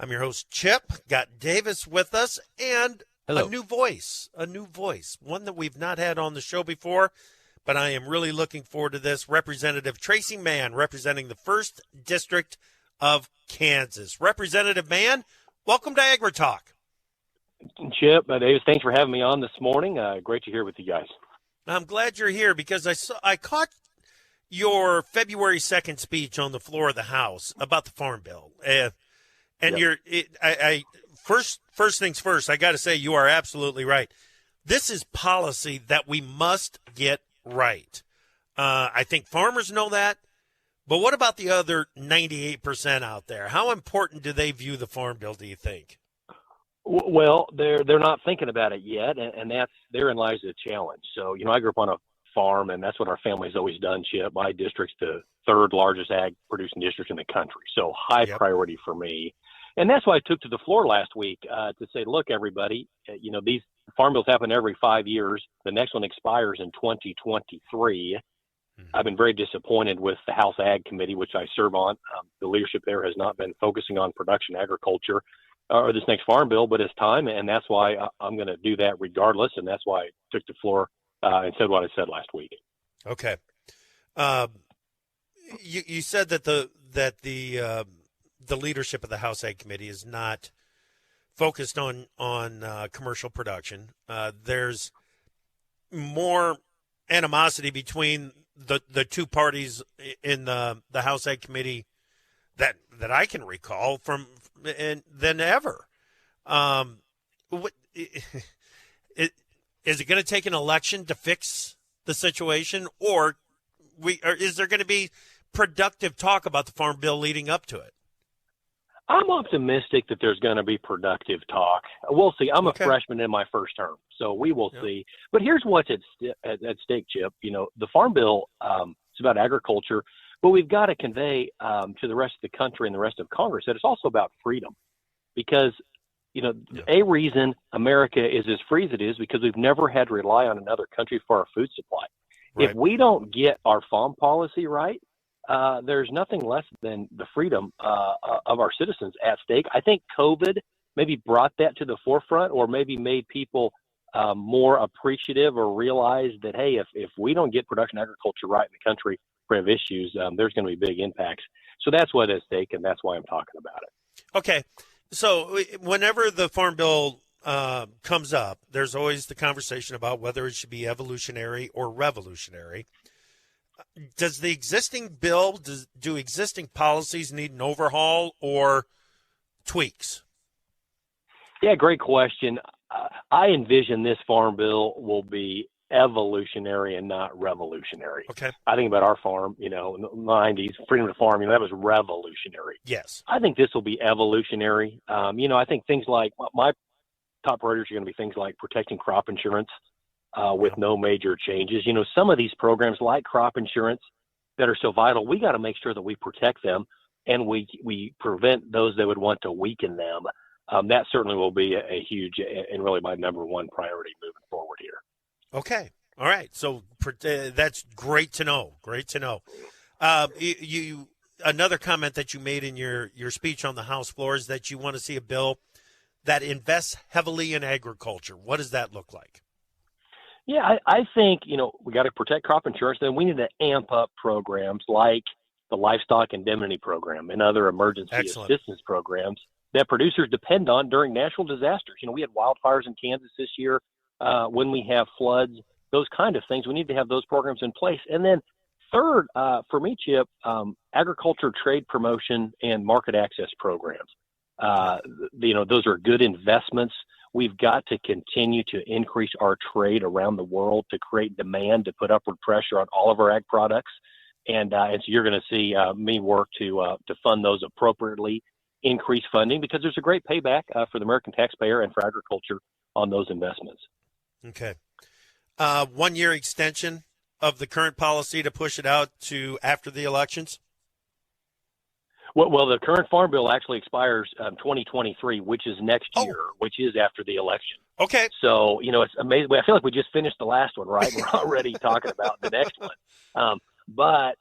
I'm your host, Chip. Got Davis with us and Hello. a new voice, one that we've not had on the show before, but I am really looking forward to this. Representative Tracy Mann, representing the 1st District of Kansas. Representative Mann, welcome to AgriTalk. Chip, Davis, thanks for having me on this morning. Great to hear with you guys. I'm glad you're here because I caught your February 2nd speech on the floor of the House about the Farm Bill. And Yep. First things first, I got to say you are absolutely right. This is policy that we must get right. I think farmers know that, but what about the other 98% out there? How important do they view the Farm Bill, do you think? Well, they're not thinking about it yet, and therein lies the challenge. So, I grew up on a farm, and that's what our family's always done, Chip. My district's the 3rd largest ag producing district in the country, so high priority for me. And that's why I took to the floor last week to say, look, everybody, these farm bills happen every 5 years. The next one expires in 2023. I've been very disappointed with the House Ag Committee, which I serve on. The leadership there has not been focusing on production agriculture or this next farm bill, but it's time, and that's why I'm going to do that regardless, and that's why I took the floor and said what I said last week. Okay. You said that the leadership of the House Ag Committee is not focused on commercial production. There's more animosity between the two parties in the House Ag Committee that I can recall than ever. Is it going to take an election to fix the situation, or is there going to be productive talk about the Farm Bill leading up to it? I'm optimistic that there's going to be productive talk. We'll see. I'm a freshman in my first term, so we will see. But here's what's at stake, Chip. The Farm Bill, it's about agriculture, but we've got to convey to the rest of the country and the rest of Congress that it's also about freedom. Because, a reason America is as free as it is because we've never had to rely on another country for our food supply. Right. If we don't get our farm policy right, there's nothing less than the freedom of our citizens at stake. I think COVID maybe brought that to the forefront, or maybe made people more appreciative or realize that, hey, if we don't get production agriculture right in the country, we have issues, there's going to be big impacts. So that's what's at stake, and that's why I'm talking about it. Okay. So whenever the Farm Bill comes up, there's always the conversation about whether it should be evolutionary or revolutionary. Does the existing bill, do existing policies need an overhaul or tweaks? Yeah, great question. I envision this Farm Bill will be evolutionary and not revolutionary. Okay. I think about our farm, in the 90s, freedom to farm, that was revolutionary. Yes. I think this will be evolutionary. I think things like my top priorities are going to be things like protecting crop insurance with no major changes. Some of these programs like crop insurance that are so vital, we got to make sure that we protect them and we prevent those that would want to weaken them. That certainly will be a huge and really my number one priority moving forward here. Okay. All right. So that's great to know. Great to know. Another comment that you made in your speech on the House floor is that you want to see a bill that invests heavily in agriculture. What does that look like? Yeah, I think, we got to protect crop insurance. Then we need to amp up programs like the Livestock Indemnity Program and other emergency assistance programs that producers depend on during natural disasters. We had wildfires in Kansas this year. When we have floods, those kind of things, we need to have those programs in place. And then third, for me, Chip, agriculture trade promotion and market access programs. Those are good investments. We've got to continue to increase our trade around the world to create demand, to put upward pressure on all of our ag products. And so you're going to see me work to fund those appropriately, increase funding, because there's a great payback for the American taxpayer and for agriculture on those investments. Okay. 1 year extension of the current policy to push it out to after the elections? Well, the current Farm Bill actually expires 2023, which is next year, which is after the election. Okay. So, it's amazing. I feel like we just finished the last one, right? We're already talking about the next one. But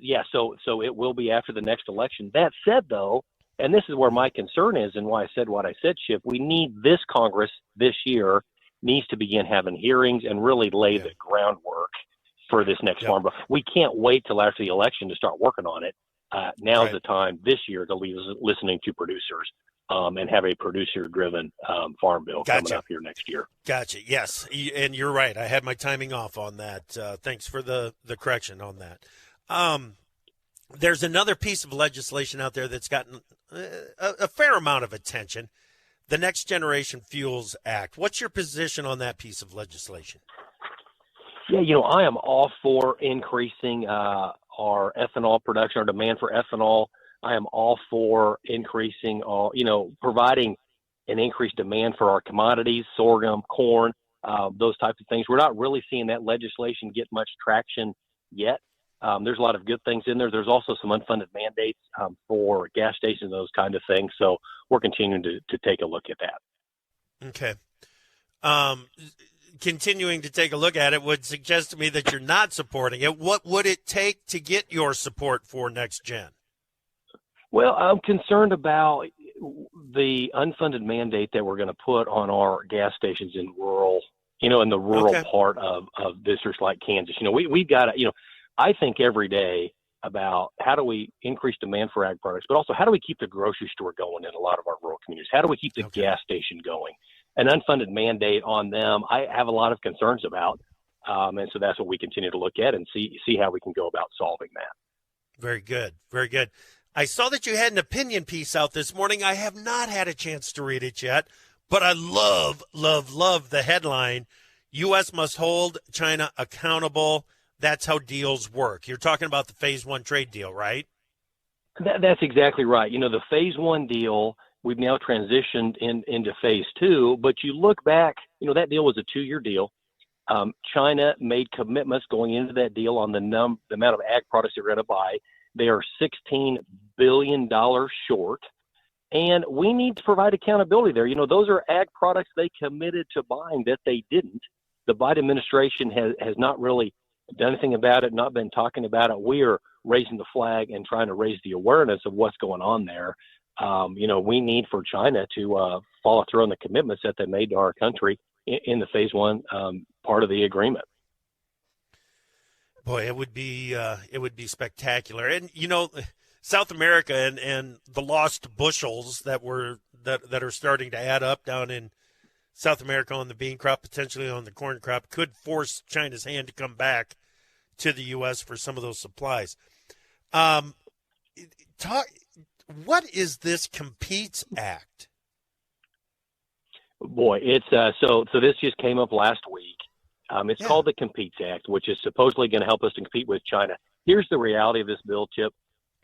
yeah, so it will be after the next election. That said, though, And this is where my concern is, and why I said what I said, Chip. We need this Congress this year needs to begin having hearings and really lay the groundwork for this next farm bill. We can't wait till after the election to start working on it. Now's the time this year to leave listening to producers and have a producer-driven farm bill coming up here next year. Gotcha. Yes, and you're right. I had my timing off on that. Thanks for the correction on that. There's another piece of legislation out there that's gotten a fair amount of attention, the Next Generation Fuels Act. What's your position on that piece of legislation? Yeah, I am all for increasing our ethanol production, our demand for ethanol. I am all for increasing, providing an increased demand for our commodities, sorghum, corn, those types of things. We're not really seeing that legislation get much traction yet. There's a lot of good things in there. There's also some unfunded mandates for gas stations, those kind of things. So we're continuing to take a look at that. Okay. Continuing to take a look at it would suggest to me that you're not supporting it. What would it take to get your support for NextGen? Well, I'm concerned about the unfunded mandate that we're going to put on our gas stations in rural, in the rural part of districts like Kansas. We've got to, I think every day about how do we increase demand for ag products, but also how do we keep the grocery store going in a lot of our rural communities? How do we keep the gas station going? An unfunded mandate on them, I have a lot of concerns about. And so that's what we continue to look at and see how we can go about solving that. Very good. Very good. I saw that you had an opinion piece out this morning. I have not had a chance to read it yet, but I love the headline. U.S. must hold China accountable. That's how deals work. You're talking about the phase one trade deal, right? That's exactly right. The phase one deal, we've now transitioned into phase two, but you look back, that deal was a 2-year deal. China made commitments going into that deal on the amount of ag products they're going to buy. They are $16 billion short, and we need to provide accountability there. Those are ag products they committed to buying that they didn't. The Biden administration has not really done anything about it, not been talking about it. We are raising the flag and trying to raise the awareness of what's going on there. We need for China to follow through on the commitments that they made to our country in the phase one part of the agreement. Boy, it would be spectacular. And South America and the lost bushels that are starting to add up down in South America on the bean crop, potentially on the corn crop, could force China's hand to come back to the U.S. for some of those supplies. What is this Competes Act? Boy, it's so this just came up last week. It's called the Competes Act, which is supposedly going to help us to compete with China. Here's the reality of this bill, Chip.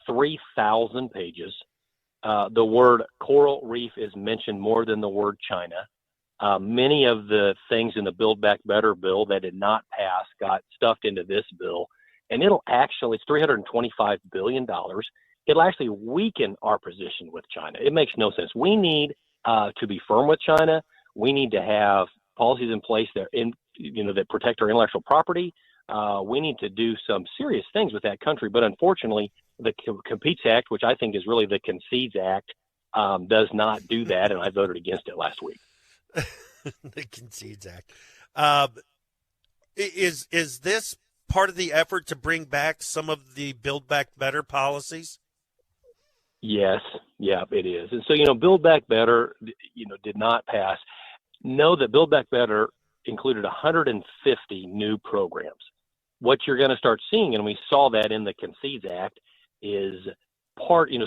3,000 pages. The word coral reef is mentioned more than the word China. Many of the things in the Buildback Better bill that did not pass got stuffed into this bill. And it's $325 billion. It'll actually weaken our position with China. It makes no sense. We need to be firm with China. We need to have policies in place that that protect our intellectual property. We need to do some serious things with that country. But unfortunately, the Competes Act, which I think is really the CONCEDES Act, does not do that, and I voted against it last week. The CONCEDES Act. Is this part of the effort to bring back some of the Build Back Better policies? Yes, yeah, it is. And so, Build Back Better, did not pass. Know that Build Back Better included 150 new programs. What you're going to start seeing, and we saw that in the CONCEDES Act, is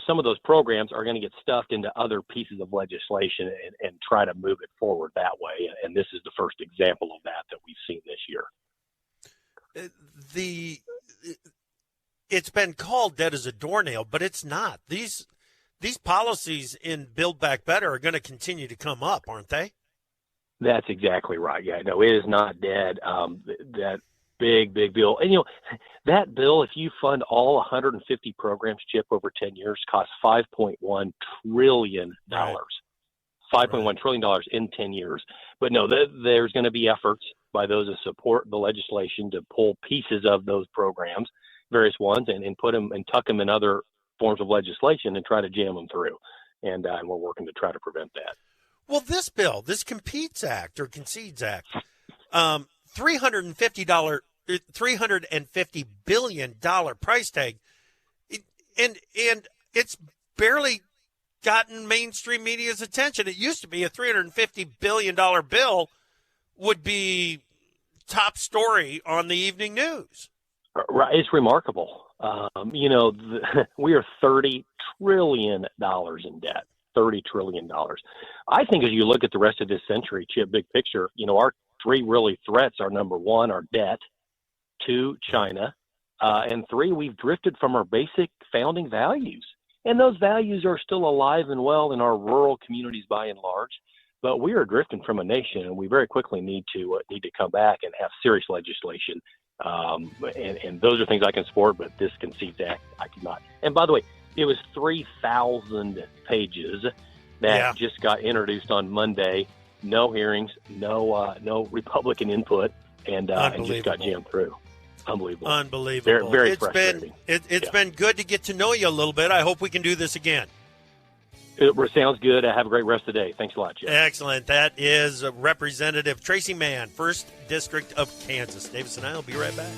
some of those programs are going to get stuffed into other pieces of legislation and try to move it forward that way. And this is the first example of that we've seen this year. It's been called dead as a doornail, but it's not. These policies in Build Back Better are going to continue to come up, aren't they? That's exactly right. Yeah, no, it is not dead. That big bill. And, that bill, if you fund all 150 programs, Chip, over 10 years, costs $5.1 trillion. Right. $5.1 trillion in 10 years. But no, there's going to be efforts by those that support the legislation to pull pieces of those programs, various ones, and put them and tuck them in other forms of legislation and try to jam them through. And we're working to try to prevent that. Well, this bill, this CONCEDES Act, $350 billion price tag, and it's barely gotten mainstream media's attention. It used to be a $350 billion bill would be top story on the evening news. Right, it's remarkable. We are $30 trillion in debt. $30 trillion. I think as you look at the rest of this century, Chip, big picture, our three really threats are, number one, our debt, two, China, and three, we've drifted from our basic founding values. And those values are still alive and well in our rural communities by and large. But we are drifting from a nation, and we very quickly need to come back and have serious legislation. And those are things I can support, but this CONCEDES Act, I cannot. And by the way, it was 3,000 pages that just got introduced on Monday. No hearings, no Republican input, and just got jammed through. Unbelievable. Very, very frustrating. It's been good to get to know you a little bit. I hope we can do this again. It sounds good. Have a great rest of the day. Thanks a lot, Jeff. Excellent. That is Representative Tracy Mann, 1st District of Kansas. Davis and I will be right back.